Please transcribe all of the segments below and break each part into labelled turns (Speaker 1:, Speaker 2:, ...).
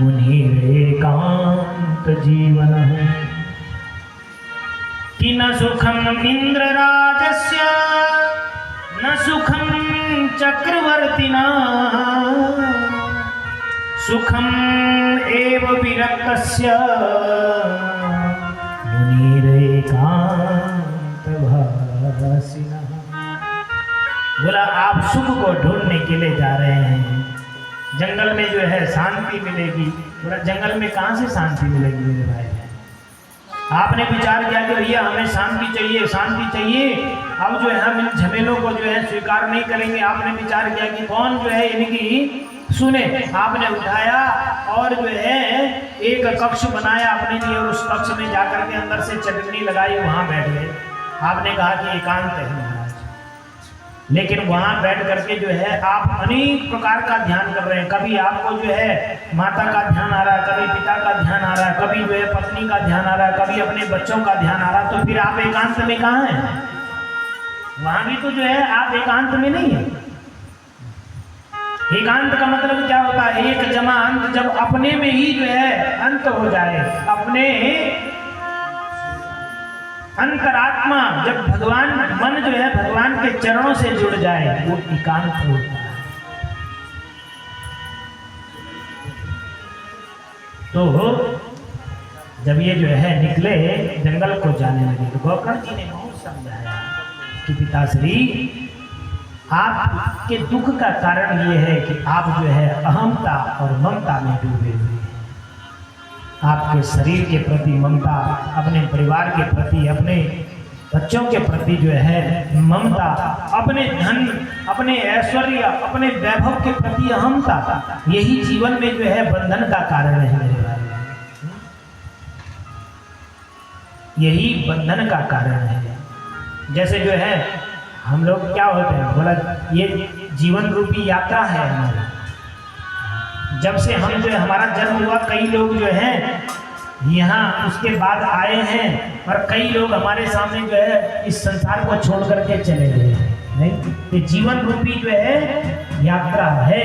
Speaker 1: मुनिरेकांत जीवन कि न सुखम इंद्रराजस्य न सुखम चक्रवर्तिना सुखम एव विरक्तस्य मुनिरेकांतभासिनः। बोला आप सुख को ढूंढने के लिए जा रहे हैं, जंगल में जो है शांति मिलेगी। बोला जंगल में कहाँ से शांति मिलेगी मेरे भाई? आपने विचार किया कि भैया हमें शांति चाहिए, शांति चाहिए, अब जो है हम इन झमेलों को जो है स्वीकार नहीं करेंगे। आपने विचार किया कि कौन जो है इनकी सुने। आपने उठाया और जो है एक कक्ष बनाया अपने लिए और उस कक्ष में जाकर के अंदर से चटनी लगाई, वहां बैठ गए। आपने कहा कि एकांत है महाराज, लेकिन वहां बैठ करके जो है आप अनेक प्रकार का ध्यान कर रहे हैं। कभी आपको जो है माता का ध्यान आ रहा है, कभी पिता का ध्यान आ रहा है, कभी जो है पत्नी का ध्यान आ रहा है, कभी अपने बच्चों का ध्यान आ रहा है। तो फिर आप एकांत में कहाँ हैं? वहां भी तो जो है आप एकांत में नहीं है। एकांत का मतलब क्या होता है? एक जमा अंत, जब अपने में ही जो है अंत हो जाए, अपने अंतरात्मा जब भगवान मन जो है भगवान के चरणों से जुड़ जाए, वो एकांत होता है। तो जब ये जो है निकले जंगल को जाने लगे तो गोकर्ण जी ने बहुत समझाया कि पिताश्री आपके दुख का कारण ये है कि आप जो है अहंता और ममता में डूबे हुए हैं। आपके शरीर के प्रति ममता, अपने परिवार के प्रति, अपने बच्चों के प्रति जो है ममता, अपने धन, अपने ऐश्वर्य, अपने वैभव के प्रति अहंता, यही जीवन में जो है बंधन का कारण है मेरे भाई। यही बंधन का कारण है। जैसे जो है हम लोग क्या होते हैं, बोला ये जीवन रूपी यात्रा है हमारी। जब से हम जो है हमारा जन्म हुआ, कई लोग जो हैं यहाँ उसके बाद आए हैं और कई लोग हमारे सामने जो है इस संसार को छोड़ करके चले गए हैं। नहीं, ये जीवन रूपी जो है यात्रा है।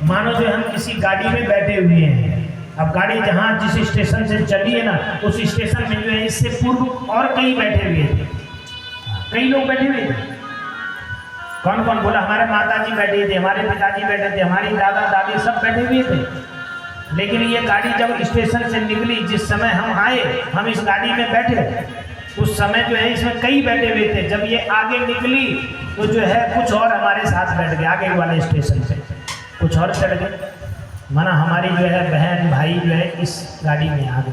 Speaker 1: मानो जो हम किसी गाड़ी में बैठे हुए हैं, अब गाड़ी जहाँ जिस स्टेशन से चली है ना, उस स्टेशन में जो है इससे पूर्व और कई बैठे हुए थे, कई लोग बैठे हुए थे। कौन कौन? बोला हमारे माताजी बैठे थे, हमारे पिताजी बैठे थे, हमारी दादा दादी सब बैठे हुए थे। लेकिन ये गाड़ी जब स्टेशन से निकली, जिस समय हम आए, हम इस गाड़ी में बैठे, उस समय जो है इसमें कई बैठे हुए थे। जब ये आगे निकली तो जो है कुछ और हमारे साथ बैठ गए, आगे वाले स्टेशन पे कुछ और चढ़ गए। माना हमारी जो है बहन भाई जो है इस गाड़ी में आ गए।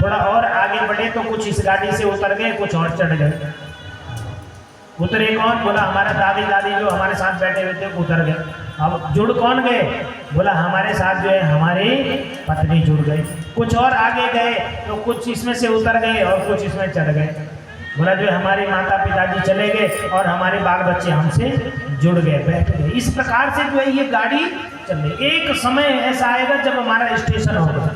Speaker 1: थोड़ा और आगे बढ़े तो कुछ इस गाड़ी से उतर गए, कुछ और चढ़ गए। उतरे कौन? बोला हमारे दादी दादी जो हमारे साथ बैठे हुए थे उतर गए। अब जुड़ कौन गए? बोला हमारे साथ जो है हमारी पत्नी जुड़ गई। कुछ और आगे गए तो कुछ इसमें से उतर गए और कुछ इसमें चढ़ गए। बोला जो हमारे माता पिताजी चले गए और हमारे बाल बच्चे हमसे जुड़ गए, बैठ गए। इस प्रकार से जो है ये गाड़ी चल रही। एक समय ऐसा आएगा जब हमारा स्टेशन होगा।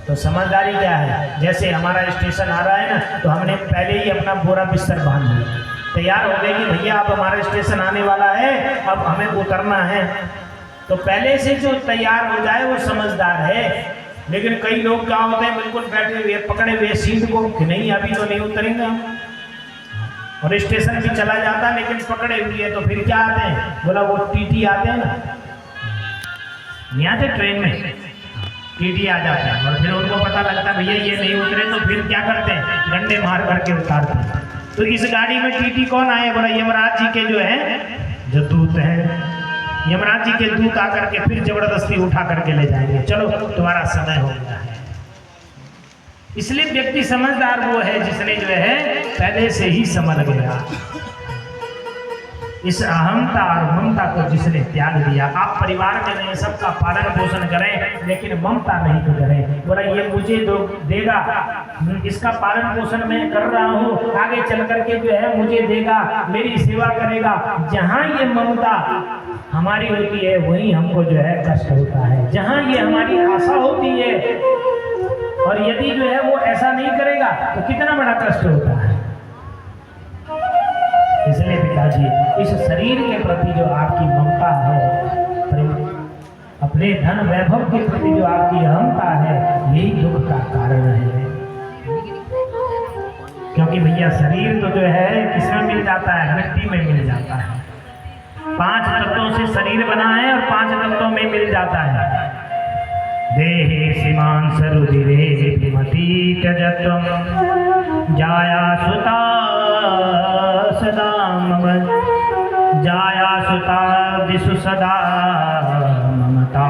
Speaker 1: तो समझदारी क्या है? जैसे हमारा स्टेशन आ रहा है ना, तो हमने पहले ही अपना बोरा बिस्तर बांध लिया, तैयार हो गए कि भैया अब हमारा स्टेशन आने वाला है, अब हमें उतरना है। तो पहले से जो तैयार हो जाए वो समझदार है। लेकिन कई लोग क्या होते हैं, बिल्कुल बैठे हुए पकड़े हुए सीट को कि नहीं अभी तो नहीं उतरेंगे हम, और स्टेशन भी चला जाता लेकिन पकड़े हुए है। तो फिर क्या आते हैं? बोला वो टीटी आते हैं ना, यहाँ से ट्रेन में टीटी आ जाता है और फिर उनको पता लगता है भैया ये नहीं उतरे, तो फिर क्या करते हैं? डंडे मार करके उतारते हैं। तो इस गाड़ी में टीटी कौन आए? बोला यमराज जी के जो है जो दूत हैं, यमराज जी के दूत आकर के फिर जबरदस्ती उठा करके ले जाएंगे, चलो तुम्हारा समय हो गया है। इसलिए व्यक्ति समझदार वो है जिसने जो है पहले से ही समझ गया, इस अहंता और ममता को जिसने त्याग दिया। आप परिवार में नहीं सबका पालन पोषण करें, लेकिन ममता नहीं तो करें। बोला ये मुझे देगा, इसका पालन पोषण मैं कर रहा हूँ, आगे चल करके जो है मुझे देगा, मेरी सेवा करेगा। जहाँ ये ममता हमारी होती है वहीं हमको जो है कष्ट होता है। जहाँ ये हमारी आशा होती है और यदि जो है वो ऐसा नहीं करेगा तो कितना बड़ा कष्ट होता है। इसलिए पिताजी इस शरीर के प्रति जो आपकी ममता है, अपने धन वैभव के प्रति जो आपकी अहंता है यही दुख का कारण है। क्योंकि भैया शरीर तो जो है किसमें मिल जाता है, मिट्टी में मिल जाता है। 5 तत्वों से शरीर बना है और 5 तत्वों में मिल जाता है। देहे सीमान सरुधिरे विमति त्यजत्वं जाया सुता सदा मम जाया सुता दिशु सदा ममता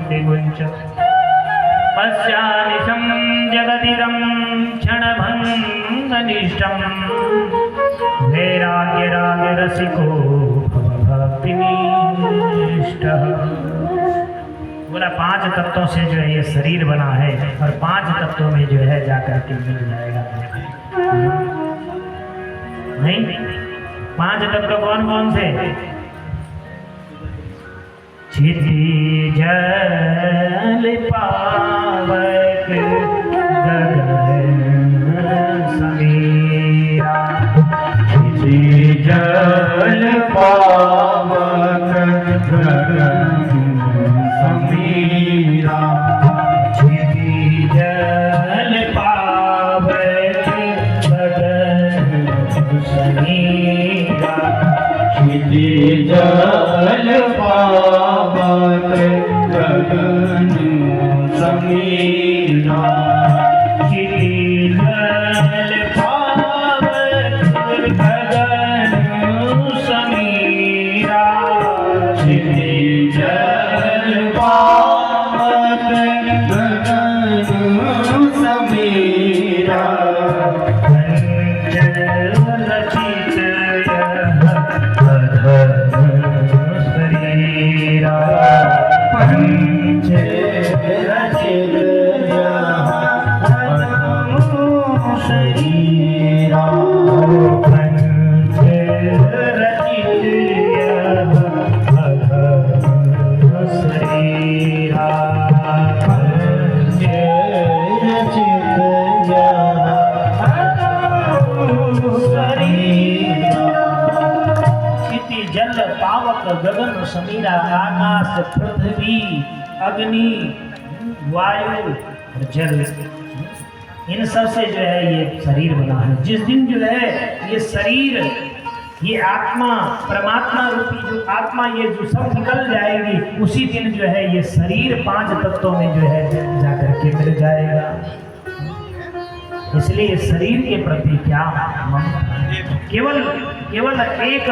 Speaker 1: विमुञ्च पश्यानिशं जगदिदं क्षणभङ्गनिष्ठं वैराग्यरागरसिको भक्तिनिष्ठः। बोला 5 तत्वों से जो है ये शरीर बना है और 5 तत्वों में जो है जाकर के मिल जाएगा। नहीं 5 तत्व कौन कौन से? क्षिति जल पावक गगन समीरा। क्षिति जल पावक गगन समीरा। क्षिति जल पावक गगन समीरा। क्षिति जल पावक गगन समीरा। क्षिति जल पावक गगन समीरा। क्षिति जल पावक गगन समीरा। पंच रचित शरीरा। पंच रचित शरीरा। पंच रचित शरीरा। पंच रचित शरीरा। क्षिति जल पावक गगन समीरा। आकाश पृथ्वी अग्नि वायु और जल इन सब से जो है ये शरीर बना है। जिस दिन जो है ये शरीर ये आत्मा परमात्मा रूपी जो आत्मा ये जो सब निकल जाएगी उसी दिन जो है ये शरीर 5 तत्वों में जो है जाकर के मिल जाएगा। इसलिए शरीर के प्रति क्या केवल एक